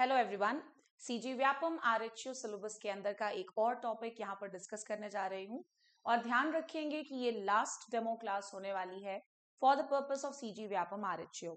Hello everyone, CG Vyapam RHU syllabus के अंदर का एक और टॉपिक यहाँ पर डिस्कस करने जा रही हूँ और ध्यान रखेंगे कि ये लास्ट डेमो क्लास होने वाली है for the purpose of CG Vyapam RHU.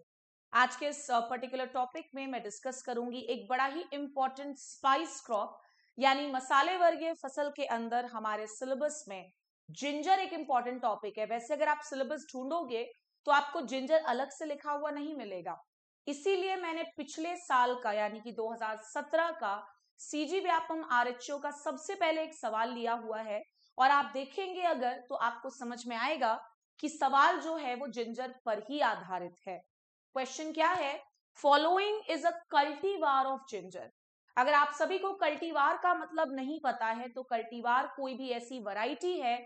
आज के इस पर्टिकुलर टॉपिक में मैं डिस्कस करूंगी एक बड़ा ही इंपॉर्टेंट स्पाइस क्रॉप यानी मसाले वर्गीय फसल के अंदर हमारे सिलेबस में जिंजर एक इंपॉर्टेंट टॉपिक है। वैसे अगर आप सिलेबस ढूंढोगे तो आपको जिंजर अलग से लिखा हुआ नहीं मिलेगा, इसीलिए मैंने पिछले साल का यानी कि 2017 का सीजी व्यापम आरएचओ का सबसे पहले एक सवाल लिया हुआ है और आप देखेंगे अगर तो आपको समझ में आएगा कि सवाल जो है वो जिंजर पर ही आधारित है। क्वेश्चन क्या है? Following is a cultivar of ginger. अगर आप सभी को कल्टीवार का मतलब नहीं पता है तो कल्टीवार कोई भी ऐसी वैरायटी है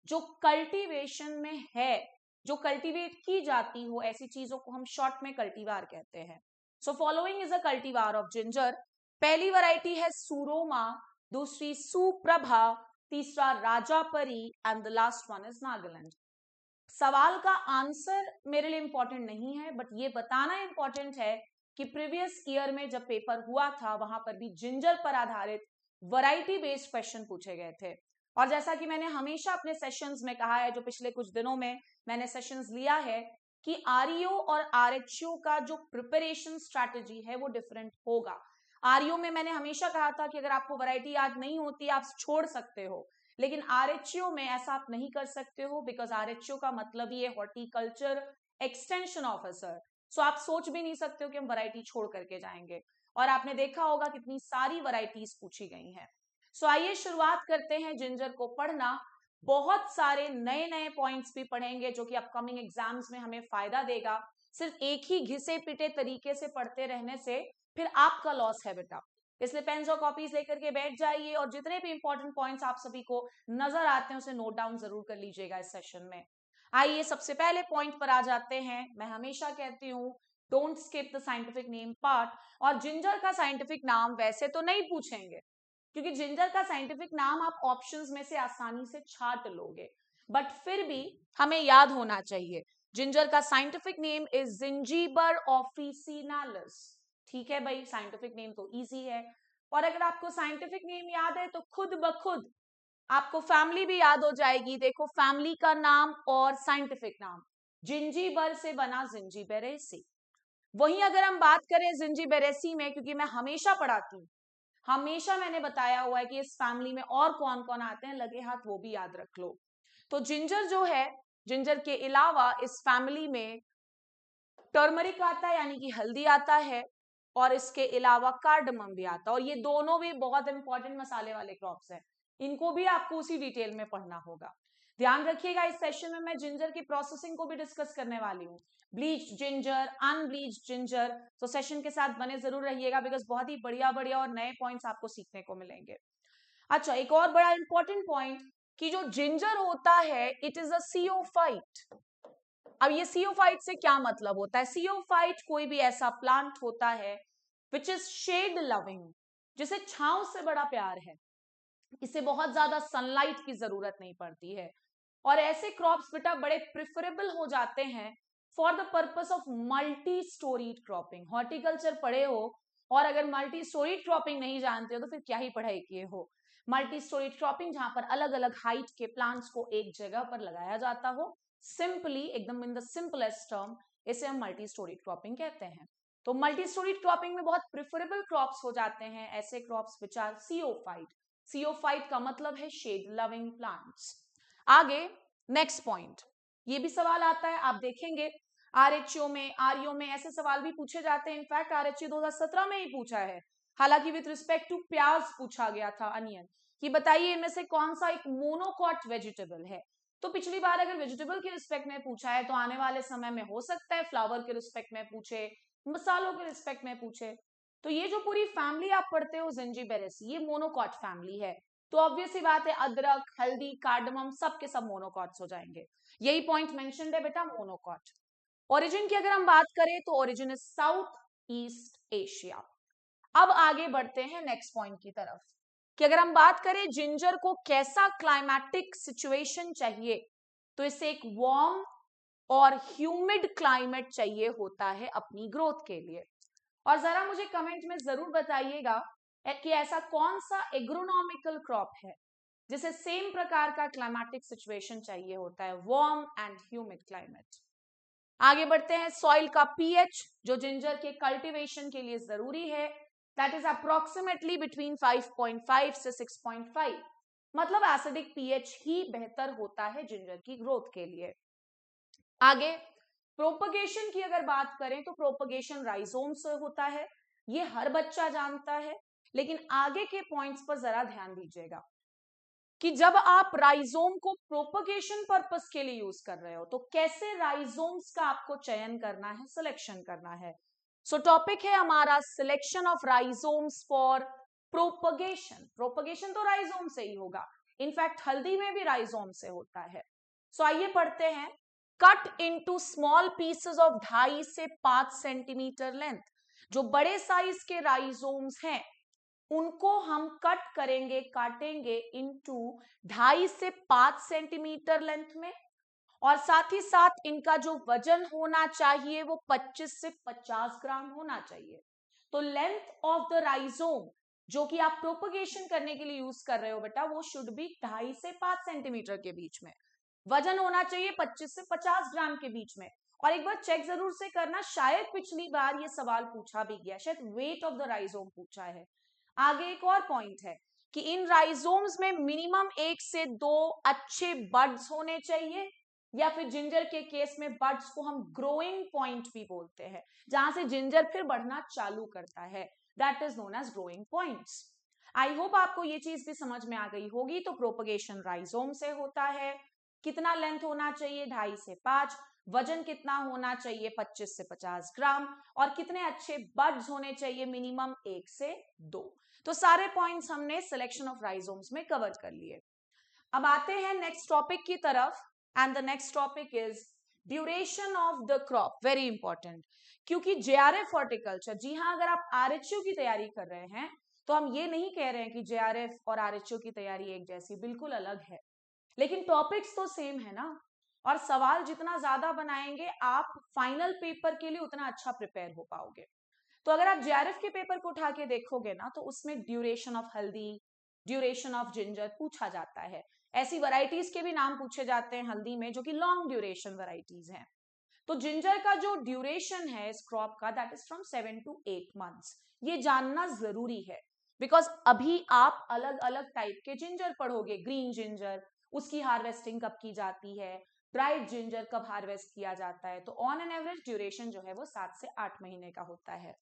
जो कल्टीवेशन में है, जो कल्टीवेट की जाती हो, ऐसी चीजों को हम शॉर्ट में कल्टीवार कहते हैं। So following is a cultivar of ginger. पहली वैरायटी है सुरोमा, दूसरी सुप्रभा, तीसरा Rajapari and the last one is Nagaland. सवाल का आंसर मेरे लिए इंपॉर्टेंट नहीं है, बट ये बताना इंपॉर्टेंट है कि प्रीवियस ईयर में जब पेपर हुआ था वहां पर भी जिंजर पर आधारित वैरायटी बेस्ड क्वेश्चन पूछे गए थे। और जैसा कि मैंने हमेशा अपने सेशंस में कहा है, जो पिछले कुछ दिनों में मैंने सेशंस लिया है, कि आरईओ और आरएचओ का जो प्रिपरेशन स्ट्रैटेजी है वो डिफरेंट होगा। आरईओ में मैंने हमेशा कहा था कि अगर आपको वैरायटी याद नहीं होती आप छोड़ सकते हो, लेकिन आरएचओ में ऐसा आप नहीं कर सकते हो, बिकॉज आरएचओ का मतलब ही है हॉर्टिकल्चर एक्सटेंशन ऑफिसर। सो आप सोच भी नहीं सकते हो कि हम वैरायटी छोड़ करके जाएंगे। और आपने देखा होगा कितनी सारी वैरायटीज पूछी गई हैं। सो आइए शुरुआत करते हैं जिंजर को पढ़ना। बहुत सारे नए नए पॉइंट्स भी पढ़ेंगे जो कि अपकमिंग एग्जाम्स में हमें फायदा देगा। सिर्फ एक ही घिसे पिटे तरीके से पढ़ते रहने से फिर आपका लॉस है बेटा। इसलिए पेन्स और कॉपीज लेकर के बैठ जाइए और जितने भी इंपॉर्टेंट पॉइंट्स आप सभी को नजर आते हैं उसे नोट डाउन जरूर कर लीजिएगा इस सेशन में। आइए सबसे पहले पॉइंट पर आ जाते हैं। मैं हमेशा कहती हूँ don't skip the scientific name part. और जिंजर का साइंटिफिक नाम वैसे तो नहीं पूछेंगे, क्योंकि जिंजर का साइंटिफिक नाम आप ऑप्शंस में से आसानी से छाट लोगे, बट फिर भी हमें याद होना चाहिए जिंजर का scientific name is Zingiber officinalis. ठीक है भाई, साइंटिफिक नेम तो इजी है। और अगर आपको साइंटिफिक नेम याद है तो खुद ब खुद आपको फैमिली भी याद हो जाएगी। देखो, फैमिली का नाम और साइंटिफिक नाम जिंजीबर से बना जिंजीबेरेसी। वहीं अगर हम बात करें जिंजीबेरेसी में, क्योंकि मैं हमेशा पढ़ाती हूँ, हमेशा मैंने बताया हुआ है कि इस फैमिली में और कौन कौन आते हैं, लगे हाथ वो भी याद रख लो। तो जिंजर जो है, जिंजर के अलावा इस फैमिली में टर्मरिक आता है यानी कि हल्दी आता है, और इसके अलावा कार्डमम भी आता है। और ये दोनों भी बहुत इंपॉर्टेंट मसाले वाले क्रॉप्स हैं, इनको भी आपको उसी डिटेल में पढ़ना होगा। ध्यान रखिएगा, इस सेशन में मैं जिंजर की प्रोसेसिंग को भी डिस्कस करने वाली हूँ, ब्लीच जिंजर, अनब्लीच जिंजर। तो सेशन के साथ बने जरूर रहिएगा, बिकॉज बहुत ही बढ़िया बढ़िया और नए पॉइंट्स आपको सीखने को मिलेंगे। अच्छा, एक और बड़ा इंपॉर्टेंट पॉइंट कि जो जिंजर होता है इट इज अ सीओफाइट। अब ये सीओफाइट से क्या मतलब होता है? सीओफाइट कोई भी ऐसा प्लांट होता है विच इज शेड लविंग, जिसे छांव से बड़ा प्यार है, इसे बहुत ज्यादा सनलाइट की जरूरत नहीं पड़ती है। और ऐसे क्रॉप्स बेटा बड़े प्रिफरेबल हो जाते हैं for the purpose of multi storeyed cropping. Horticulture पढ़े हो और अगर मल्टी स्टोरीड क्रॉपिंग नहीं जानते हो तो फिर क्या ही पढ़ाई किए हो। मल्टी स्टोरीड क्रॉपिंग जहां पर अलग अलग हाइट के प्लांट्स को एक जगह पर लगाया जाता हो, सिंपली एकदम इन द सिंपलेस्ट टर्म इसे हम मल्टी स्टोरीड क्रॉपिंग कहते हैं। तो मल्टी स्टोरीड क्रॉपिंग में बहुत प्रिफरेबल क्रॉप्स हो जाते हैं ऐसे क्रॉप्स विच आर सीओफाइट। सीओफाइट का मतलब है शेड लविंग प्लांट्स। आगे नेक्स्ट पॉइंट, ये भी सवाल आता है, आप देखेंगे आरएचओ में, आरईओ में ऐसे सवाल भी पूछे जाते हैं। इनफैक्ट आरएचओ 2017 में ही पूछा है, हालांकि विद रिस्पेक्ट टू प्याज पूछा गया था, अनियन, कि बताइए इनमें से कौन सा एक मोनोकॉट वेजिटेबल है। तो पिछली बार अगर वेजिटेबल के रिस्पेक्ट में पूछा है तो आने वाले समय में हो सकता है फ्लावर के रिस्पेक्ट में पूछे, मसालों के रिस्पेक्ट में पूछे। तो ये जो पूरी फैमिली आप पढ़ते हो जिंजीबेरेसी, ये मोनोकॉट फैमिली है। तो ऑब्वियस सी बात है अदरक, हल्दी, कार्डमम सब के सब मोनोकॉट्स हो जाएंगे। यही पॉइंट मेंशन्ड है बेटा, मोनोकॉट। ओरिजिन की अगर हम बात करें तो origin is south east Asia. अब आगे बढ़ते हैं नेक्स्ट पॉइंट की तरफ, कि अगर हम बात करें जिंजर को कैसा क्लाइमेटिक सिचुएशन चाहिए, तो इसे एक वार्म और ह्यूमिड क्लाइमेट चाहिए होता है अपनी ग्रोथ के लिए। और जरा मुझे कमेंट में जरूर बताइएगा कि ऐसा कौन सा एग्रोनॉमिकल क्रॉप है जिसे सेम प्रकार का क्लाइमेटिक सिचुएशन चाहिए होता है, वार्म एंड ह्यूमिड क्लाइमेट। आगे बढ़ते हैं, सॉइल का पीएच जो जिंजर के कल्टीवेशन के लिए जरूरी है, दैट इज अप्रोक्सीमेटली बिटवीन 5.5 से 6.5, मतलब एसिडिक पीएच ही बेहतर होता है जिंजर की ग्रोथ के लिए। आगे प्रोपगेशन की अगर बात करें तो प्रोपगेशन राइजोम से होता है, ये हर बच्चा जानता है, लेकिन आगे के पॉइंट्स पर जरा ध्यान दीजिएगा कि जब आप राइजोम को प्रोपगेशन पर्पस के लिए यूज कर रहे हो तो कैसे राइजोम्स का आपको चयन करना है, सिलेक्शन करना है। सो टॉपिक है हमारा selection of rhizomes for propagation. Propagation तो राइजोम से ही होगा, इनफैक्ट हल्दी में भी राइजोम से होता है। सो आइए पढ़ते हैं, cut into small pieces of 2.5 से 5 सेंटीमीटर लेंथ। जो बड़े साइज के राइजोम्स हैं उनको हम कट करेंगे, काटेंगे इनटू 2.5 से 5 सेंटीमीटर लेंथ में, और साथ ही साथ इनका जो वजन होना चाहिए वो 25 से 50 ग्राम होना चाहिए। तो लेंथ ऑफ द राइजोम जो कि आप प्रोपगेशन करने के लिए यूज कर रहे हो बेटा, वो शुड बी 2.5 से 5 सेंटीमीटर के बीच में, वजन होना चाहिए 25 से 50 ग्राम के बीच में। और एक बार चेक जरूर से करना, शायद पिछली बार ये सवाल पूछा भी गया, शायद वेट ऑफ द राइजोम पूछा है। आगे एक और पॉइंट है कि इन राइजोम्स में मिनिमम 1 से 2 अच्छे बड्स होने चाहिए, या फिर जिंजर के केस में बड्स को हम ग्रोइंग पॉइंट भी बोलते हैं, जहां से जिंजर फिर बढ़ना चालू करता है, that is known as growing points. I hope आपको ये चीज भी समझ में आ गई होगी। तो प्रोपगेशन राइजोम से होता है, कितना लेंथ होना चाहिए 2.5 से 5, वजन कितना होना चाहिए 25 से 50 ग्राम, और कितने अच्छे बड्स होने चाहिए मिनिमम 1 से 2। तो सारे पॉइंट्स हमने सिलेक्शन ऑफ राइजोम्स में कवर कर लिए। अब आते हैं नेक्स्ट टॉपिक की तरफ, and the next topic is duration of the crop, very important. क्योंकि जेआरएफ हॉर्टिकल्चर, जी हाँ, अगर आप आरएचयू की तैयारी कर रहे हैं तो हम ये नहीं कह रहे हैं कि जेआरएफ और आरएचयू की तैयारी एक जैसी, बिल्कुल अलग है, लेकिन टॉपिक्स तो सेम है ना, और सवाल जितना ज्यादा बनाएंगे आप फाइनल पेपर के लिए उतना अच्छा प्रिपेयर हो पाओगे। तो अगर आप जेआरएफ के पेपर को उठा के देखोगे ना तो उसमें ड्यूरेशन ऑफ हल्दी, ड्यूरेशन ऑफ जिंजर पूछा जाता है। ऐसी वैरायटीज के भी नाम पूछे जाते हैं हल्दी में जो कि लॉन्ग ड्यूरेशन वैरायटीज हैं। तो जिंजर का जो ड्यूरेशन है इस क्रॉप का, that is from 7 to 8 months। ये जानना जरूरी है, बिकॉज अभी आप अलग अलग टाइप के जिंजर पढ़ोगे, ग्रीन जिंजर, उसकी हार्वेस्टिंग कब की जाती है, ड्राइड जिंजर कब हार्वेस्ट किया जाता है। तो ऑन एन एवरेज ड्यूरेशन जो है वो 7 से 8 महीने का होता है।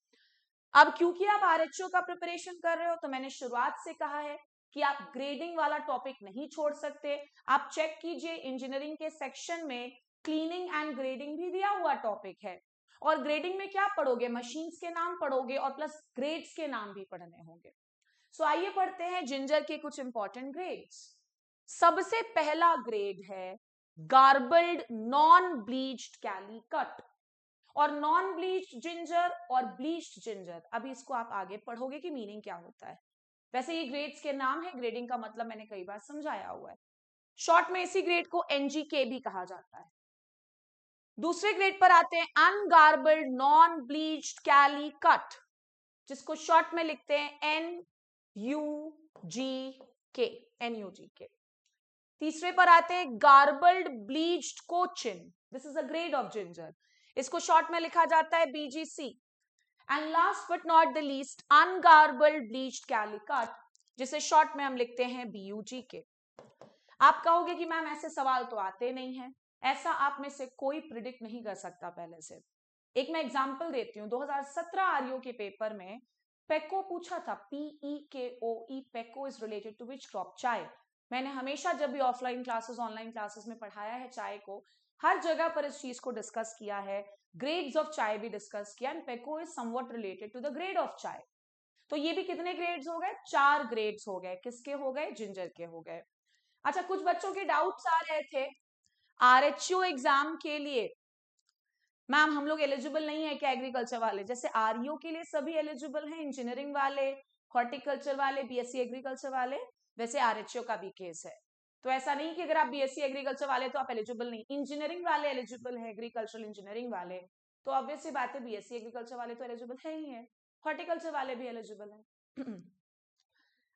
अब क्योंकि आप आरएचओ का प्रिपरेशन कर रहे हो तो मैंने शुरुआत से कहा है कि आप ग्रेडिंग वाला टॉपिक नहीं छोड़ सकते। आप चेक कीजिए, इंजीनियरिंग के सेक्शन में क्लीनिंग एंड ग्रेडिंग भी दिया हुआ टॉपिक है, और ग्रेडिंग में क्या पढ़ोगे, मशीन्स के नाम पढ़ोगे और प्लस ग्रेड्स के नाम भी पढ़ने होंगे। सो आइए पढ़ते हैं जिंजर के कुछ इंपॉर्टेंट ग्रेड्स। सबसे पहला ग्रेड है गार्बल्ड नॉन ब्लीच्ड कैलीकट, और नॉन ब्लीच्ड जिंजर और ब्लीच्ड जिंजर, अभी इसको आप आगे पढ़ोगे कि मीनिंग क्या होता है। वैसे ये ग्रेड्स के नाम है, ग्रेडिंग का मतलब मैंने कई बार समझाया हुआ है। शॉर्ट में इसी ग्रेड को एनजीके भी कहा जाता है। दूसरे ग्रेड पर आते हैं अनगार्बल्ड नॉन ब्लीच्ड कैलीकट, जिसको शॉर्ट में लिखते हैं NUGK, NUGK। तीसरे पर आते हैं garbled bleached Cochin, this is a grade of ginger, इसको शॉर्ट में लिखा जाता है BGC। And last but not the least ungarbled bleached Calicut, जिसे शॉर्ट में हम लिखते हैं BUGK। आप कहोगे कि मैम ऐसे सवाल तो आते नहीं है, ऐसा आप में से कोई प्रिडिक्ट नहीं कर सकता पहले से। एक मैं एग्जांपल देती हूँ, 2017 आरयू के पेपर में पेको पूछा था, PEKOE, pekoe is related to which crop, चाय। मैंने हमेशा जब भी ऑफलाइन क्लासेस ऑनलाइन क्लासेस में पढ़ाया है चाय को, हर जगह पर इस चीज को डिस्कस किया है, ग्रेड्स ऑफ चाय भी डिस्कस किया, and pekoe is somewhat related to the grade of chai. तो ये भी कितने ग्रेड्स हो गए, 4 ग्रेड्स हो गए, किसके हो गए, जिंजर के हो गए। अच्छा, कुछ बच्चों के डाउट्स आ रहे थे आरएचयू एग्जाम के लिए, मैम हम लोग एलिजिबल नहीं है क्या एग्रीकल्चर वाले, जैसे आरयू के लिए सभी एलिजिबल हैं, इंजीनियरिंग वाले, हॉर्टिकल्चर वाले, BSc एग्रीकल्चर वाले, वैसे आरएचयू का भी केस है। तो ऐसा नहीं कि अगर आप BSc एग्रीकल्चर वाले तो आप एलिजिबल नहीं, इंजीनियरिंग वाले एलिजिबल है, एग्रीकल्चरल इंजीनियरिंग वाले। तो ऑब्वियस सी बात है बीएससी एग्रीकल्चर वाले तो एलिजिबल है ही है, हॉर्टिकल्चर वाले भी एलिजिबल है।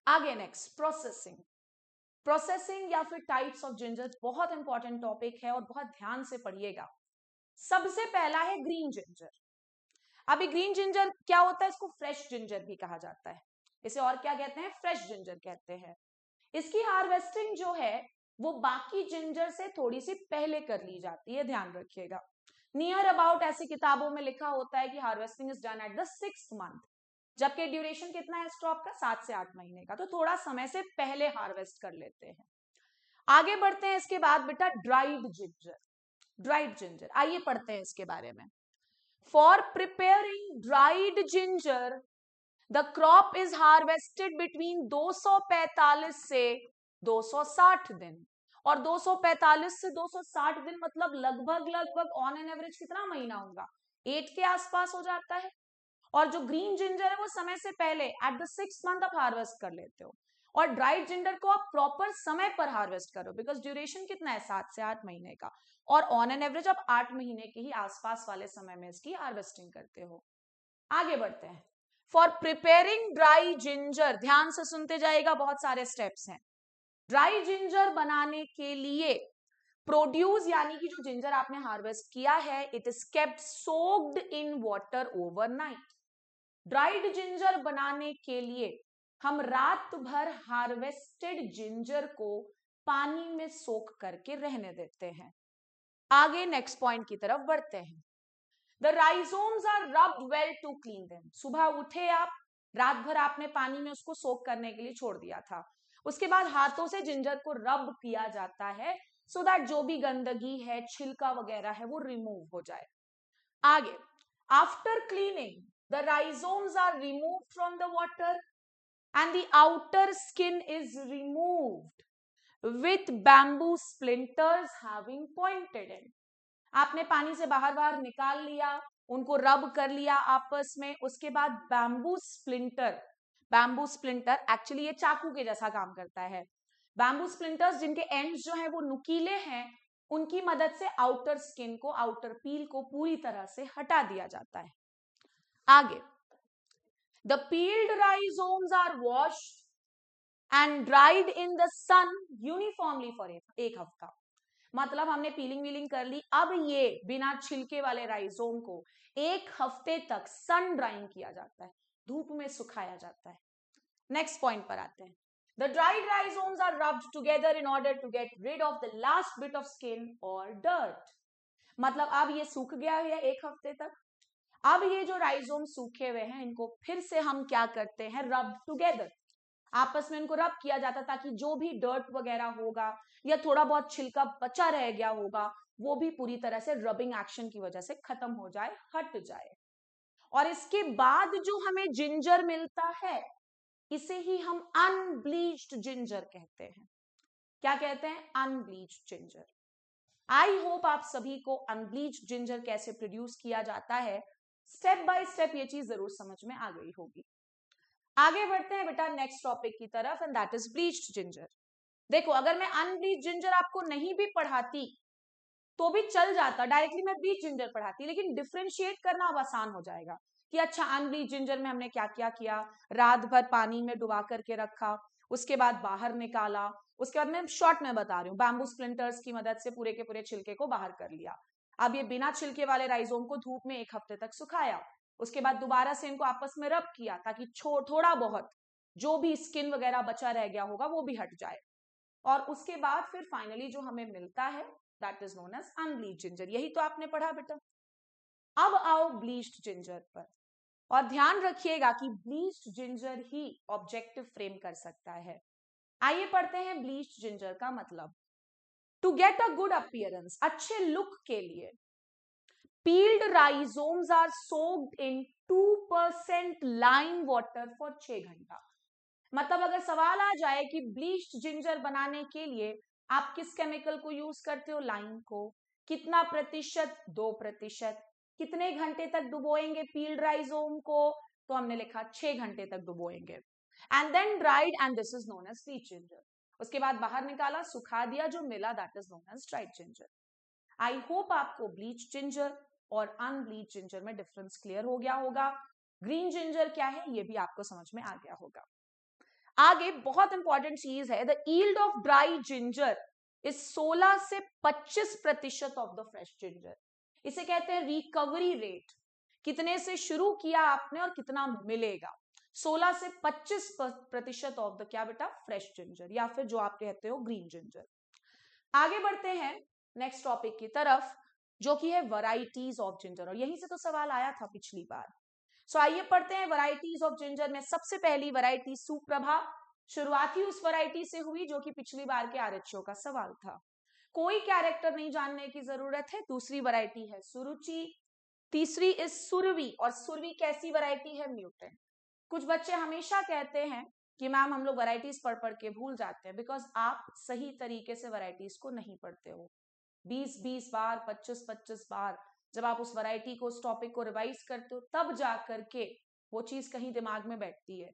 आगे नेक्स्ट प्रोसेसिंग। प्रोसेसिंग या फिर टाइप्स ऑफ जिंजर बहुत इंपॉर्टेंट टॉपिक है और बहुत ध्यान से पढ़िएगा। सबसे पहला है ग्रीन जिंजर। अभी ग्रीन जिंजर क्या होता है, इसको फ्रेश जिंजर भी कहा जाता है, इसे और क्या कहते हैं, फ्रेश जिंजर कहते हैं। इसकी हार्वेस्टिंग जो है वो बाकी जिंजर से थोड़ी सी पहले कर ली जाती है, ध्यान रखिएगा। नियर अबाउट ऐसी किताबों में लिखा होता है कि harvesting is done at the 6th month, जबकि ड्यूरेशन कितना है इस क्रॉप का, 7 से 8 महीने का, तो थोड़ा समय से पहले हार्वेस्ट कर लेते हैं। आगे बढ़ते हैं इसके बाद बेटा ड्राइड जिंजर। ड्राइड जिंजर, आइए पढ़ते हैं इसके बारे में। For preparing dried ginger the crop is harvested between 245 से 260 दिन। और 245 से 260 दिन मतलब लगभग ऑन एन एवरेज कितना महीना होगा, 8 के आसपास हो जाता है। और जो ग्रीन जिंजर है वो समय से पहले एट द 6th मंथ आप हार्वेस्ट कर लेते हो, और ड्राइड जिंजर को आप प्रॉपर समय पर हार्वेस्ट करो, बिकॉज ड्यूरेशन कितना है 7 से 8 महीने का, और ऑन एन एवरेज आप 8 महीने के ही आसपास वाले समय में इसकी हार्वेस्टिंग करते हो। आगे बढ़ते हैं। फॉर प्रिपेयरिंग ड्राई जिंजर, ध्यान से सुनते जाइएगा, बहुत सारे स्टेप्स हैं। ड्राई जिंजर बनाने के लिए प्रोड्यूस यानी कि जो जिंजर आपने हार्वेस्ट किया है, it is kept soaked in water overnight. Dried ginger बनाने के लिए हम रात भर हार्वेस्टेड जिंजर को पानी में सोख करके रहने देते हैं। आगे नेक्स्ट पॉइंट की तरफ बढ़ते हैं। The rhizomes are rubbed well to clean them. सुबह उठे आप, रात भर आपने पानी में उसको सोख करने के लिए छोड़ दिया था, उसके बाद हाथों से जिंजर को रब किया जाता है सो दैट जो भी गंदगी है, छिलका वगैरह है, वो रिमूव हो जाए। आगे, after cleaning the rhizomes are removed from the water and the outer skin is removed with bamboo splinters having pointed end. आपने पानी से बाहर निकाल लिया, उनको रब कर लिया आपस में, उसके बाद बैम्बू स्प्लिंटर एक्चुअली ये चाकू के जैसा काम करता है। बैम्बू स्प्लिंटर्स जिनके एंड्स जो है वो नुकीले हैं, उनकी मदद से आउटर स्किन को, आउटर पील को पूरी तरह से हटा दिया जाता है। आगे, the peeled rhizomes are washed and dried in the sun uniformly for एक हफ्ता। मतलब हमने पीलिंग वीलिंग कर ली, अब ये बिना छिलके वाले राइजोम को 1 हफ्ते तक सन ड्राइंग किया जाता है, धूप में सुखाया जाता है। नेक्स्ट पॉइंट पर आते हैं। The dried rhizomes are rubbed together in order to get rid of the last bit of skin or dirt. मतलब अब ये सूख गया है 1 हफ्ते तक, अब ये जो राइजोम सूखे हुए हैं इनको फिर से हम क्या करते हैं, रब टुगेदर, आपस में इनको रब किया जाता ताकि जो भी डर्ट वगैरह होगा या थोड़ा बहुत छिलका बचा रह गया होगा वो भी पूरी तरह से रबिंग एक्शन की वजह से खत्म हो जाए, हट जाए। और इसके बाद जो हमें जिंजर मिलता है इसे ही हम अनब्लीच्ड जिंजर कहते हैं। क्या कहते हैं, अनब्लीच्ड जिंजर। आई होप आप सभी को अनब्लीच्ड जिंजर कैसे प्रोड्यूस किया जाता है स्टेप बाय स्टेप ये चीज जरूर समझ में आ गई होगी। आगे बढ़ते हैं बेटा नेक्स्ट टॉपिक की तरफ, and that is bleached ginger. देखो, अगर मैं अनब्लीच्ड जिंजर आपको नहीं भी पढ़ाती तो भी चल जाता, डायरेक्टली मैं ब्लीच जिंजर पढ़ाती, लेकिन डिफरेंशिएट करना अब आसान हो जाएगा कि अच्छा अनब्लीच्ड जिंजर में हमने क्या क्या किया, रात भर पानी में डुबा करके रखा, उसके बाद बाहर निकाला, उसके बाद मैं शॉर्ट में बता रही हूँ, बैम्बू स्प्लिंटर्स की मदद से पूरे के पूरे छिलके को बाहर कर लिया। अब ये बिना छिलके वाले राइजोम को धूप में 1 हफ्ते तक सुखाया, उसके बाद दोबारा से इनको आपस में रब किया ताकि थोड़ा बहुत जो भी स्किन वगैरह बचा रह गया होगा वो भी हट जाए, और उसके बाद फिर फाइनली जो हमें मिलता है that is known as unbleached ginger. यही तो आपने पढ़ा बेटा। अब आओ ब्लीच्ड जिंजर पर, और ध्यान रखिएगा कि ब्लीच्ड जिंजर ही ऑब्जेक्टिव फ्रेम कर सकता है। आइए पढ़ते हैं ब्लीच्ड जिंजर का मतलब। To get a good appearance, अच्छे लुक के लिए, peeled rhizomes are soaked in 2% lime water for 6 ghanta. मतलब अगर सवाल आ जाए कि ब्लीच्ड जिंजर बनाने के लिए आप किस केमिकल को यूज करते हो, लाइम को, कितना प्रतिशत, 2%, कितने घंटे तक डुबोएंगे पील्ड राइजोम को, तो हमने लिखा 6 घंटे तक डुबोएंगे, and then dried and this is known as bleached ginger. उसके बाद बाहर निकाला, सुखा दिया, जो मिला that is known as dried ginger. I hope आपको ब्लीच्ड जिंजर और अनब्लीच जिंजर में डिफरेंस क्लियर हो गया होगा। ग्रीन जिंजर क्या है ये भी आपको समझ में आ गया होगा। आगे बहुत इंपॉर्टेंट चीज है, the yield of dry ginger is 16 से 25% ऑफ द फ्रेश जिंजर। इसे कहते हैं रिकवरी रेट, कितने से शुरू किया आपने और कितना मिलेगा। 16 से 25% ऑफ द क्या बेटा, फ्रेश जिंजर, या फिर जो आप कहते हो ग्रीन जिंजर। आगे बढ़ते हैं नेक्स्ट टॉपिक की तरफ, जो कि है वैरायटीज ऑफ जिंजर, और यहीं से तो सवाल आया था पिछली बार। सो आइए पढ़ते हैं वैरायटीज ऑफ जिंजर में। सबसे पहली वैरायटी सुप्रभा, शुरुआत ही उस वैरायटी से हुई जो कि पिछली बार के आरएचओ का सवाल था। कोई कैरेक्टर नहीं जानने की जरूरत है। दूसरी वैरायटी है सुरुचि, तीसरी इज सुरवी, और सुरवी कैसी वैरायटी है, म्यूटेंट। कुछ बच्चे हमेशा कहते हैं कि मैम हम लोग वैरायटीज पढ़ पढ़ के भूल जाते हैं, बिकॉज आप सही तरीके से वैरायटीज को नहीं पढ़ते हो। 20-20 बार, 25-25 बार जब आप उस वैरायटी को, उस टॉपिक को रिवाइज करते हो, तब जा करके वो चीज कहीं दिमाग में बैठती है।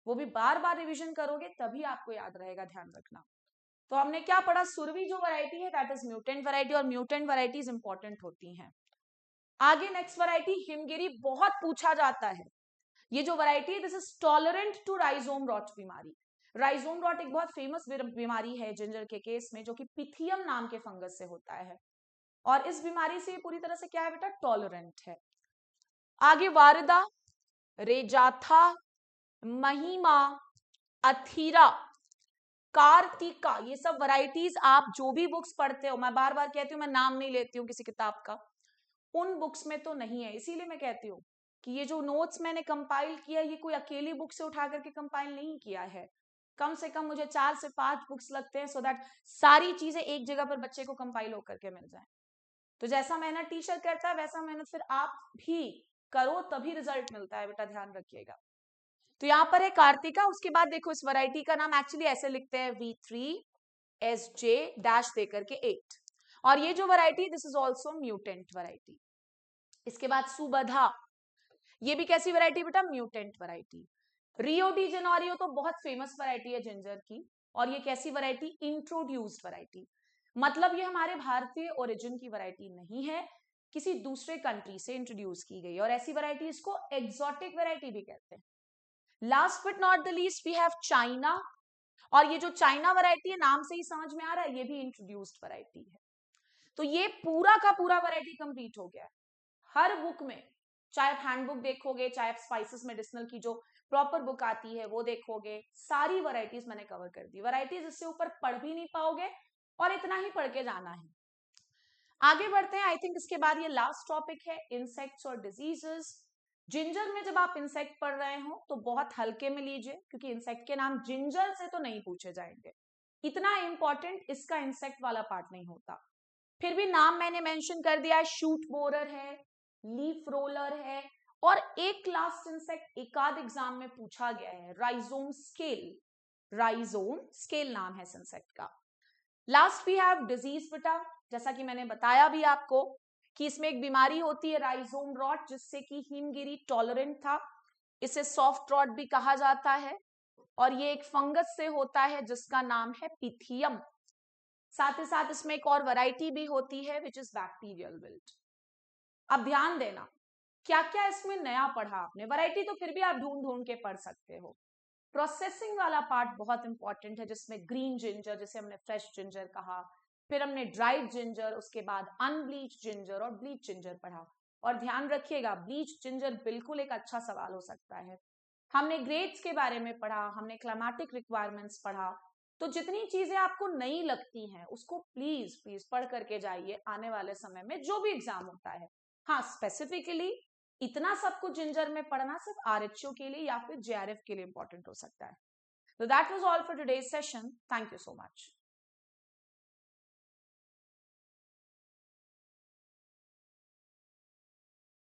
वो भी बार बार रिवीजन करोगे तभी आपको याद रहेगा, ध्यान रखना। तो हमने क्या पढ़ा, सुरवी जो वैरायटी है दैट इज म्यूटेंट वैरायटी, और म्यूटेंट वैरायटीज इंपॉर्टेंट होती हैं। आगे नेक्स्ट वैरायटी हिमगिरी, बहुत पूछा जाता है। ये जो वैरायटी है this is tolerant to rhizome rot बीमारी। राइजोम रॉट एक बहुत फेमस बीमारी है जिंजर के केस में, जो कि पिथियम नाम के फंगस से होता है, और इस बीमारी से पूरी तरह से क्या है बेटा, टॉलरेंट है। आगे वारदा, रेजाथा, महिमा, अथीरा, कार्तिका, ये सब वैरायटीज आप जो भी बुक्स पढ़ते हो, मैं बार बार कहती हूँ मैं नाम नहीं लेती हूँ किसी किताब का, उन बुक्स में तो नहीं है। इसीलिए मैं कहती हूँ कि ये जो नोट्स मैंने कंपाइल किया ये कोई अकेली बुक से उठा करके कंपाइल नहीं किया है। कम से कम मुझे 4 से 5 बुक्स लगते हैं, सो दैट सारी चीजें एक जगह पर बच्चे को कंपाइल होकर के मिल जाए। तो जैसा मेहनत टीचर करता है वैसा मेहनत फिर आप भी करो, तभी रिजल्ट मिलता है बेटा, ध्यान रखिएगा। तो यहाँ पर है कार्तिका। उसके बाद देखो इस वैरायटी का नाम एक्चुअली ऐसे लिखते हैं V3SJ डैश देकर के 8, और ये जो variety this is also mutant variety. इसके बाद सुबधा, ये भी कैसी वैरायटी बेटा, mutant variety. Rio de Janeiro तो बहुत फेमस वैरायटी है जिंजर की, और ये कैसी वैरायटी, इंट्रोड्यूस्ड वैरायटी। मतलब ये हमारे भारतीय ओरिजिन की वैरायटी नहीं है, किसी दूसरे कंट्री से इंट्रोड्यूस की गई, और ऐसी वैरायटीज को एक्सोटिक वैरायटी भी कहते हैं। Last but not the least we have China, और ये जो चाइना वैरायटी है नाम से ही समझ में आ रहा है ये भी इंट्रोड्यूस्ड वैरायटी है। तो ये पूरा का पूरा वैरायटी कंप्लीट हो गया। हर बुक में, चाहे आप हैंडबुक देखोगे, चाहे आप स्पाइसेस मेडिसिनल की जो प्रॉपर बुक आती है वो देखोगे, सारी वैरायटीज मैंने कवर कर दी। वैरायटीज इससे ऊपर पढ़ भी नहीं पाओगे, और इतना ही पढ़ के जाना है। आगे बढ़ते हैं। आई थिंक इसके बाद ये लास्ट टॉपिक है, इंसेक्ट्स और डिजीजेस। जिंजर में जब आप इंसेक्ट पढ़ रहे हो तो बहुत हल्के में लीजिए, क्योंकि इंसेक्ट के नाम जिंजर से तो नहीं पूछे जाएंगे, इतना इंपॉर्टेंट इसका इंसेक्ट वाला पार्ट नहीं होता। फिर भी नाम मैंने मेंशन कर दिया है, शूट बोरर है, लीफ रोलर है, और एक लास्ट इंसेक्ट एकाध एग्जाम में पूछा गया है, राइजोम स्केल। राइजोम स्केल नाम है इस इंसेक्ट का। लास्ट वी हैव डिजीज बेटा, जैसा कि मैंने बताया भी आपको कि इसमें एक बीमारी होती है राइजोम रॉट, जिससे कि हिमगिरी टॉलरेंट था। इसे सॉफ्ट रॉट भी कहा जाता है, और ये एक फंगस से होता है जिसका नाम है पिथियम। साथ ही साथ इसमें एक और वैरायटी भी होती है विच इज बैक्टीरियल विल्ट। अब ध्यान देना क्या क्या इसमें नया पढ़ा आपने। वैरायटी तो फिर भी आप ढूंढ ढूंढ के पढ़ सकते हो। प्रोसेसिंग वाला पार्ट बहुत इंपॉर्टेंट है, जिसमें ग्रीन जिंजर, जिसे हमने फ्रेश जिंजर कहा, फिर हमने ड्राइड जिंजर, उसके बाद अनब्लीच जिंजर और ब्लीच जिंजर पढ़ा। और ध्यान रखिएगा ब्लीच जिंजर बिल्कुल एक अच्छा सवाल हो सकता है। हमने ग्रेड्स के बारे में पढ़ा, हमने क्लाइमेटिक रिक्वायरमेंट्स पढ़ा। तो जितनी चीजें आपको नई लगती हैं उसको प्लीज प्लीज पढ़ करके जाइए आने वाले समय में जो भी एग्जाम होता है। हाँ, स्पेसिफिकली इतना सब कुछ जिंजर में पढ़ना सिर्फ आरएचओ के लिए या फिर जेआरएफ के लिए इंपॉर्टेंट हो सकता है। So that was all for today's session. Thank you so much.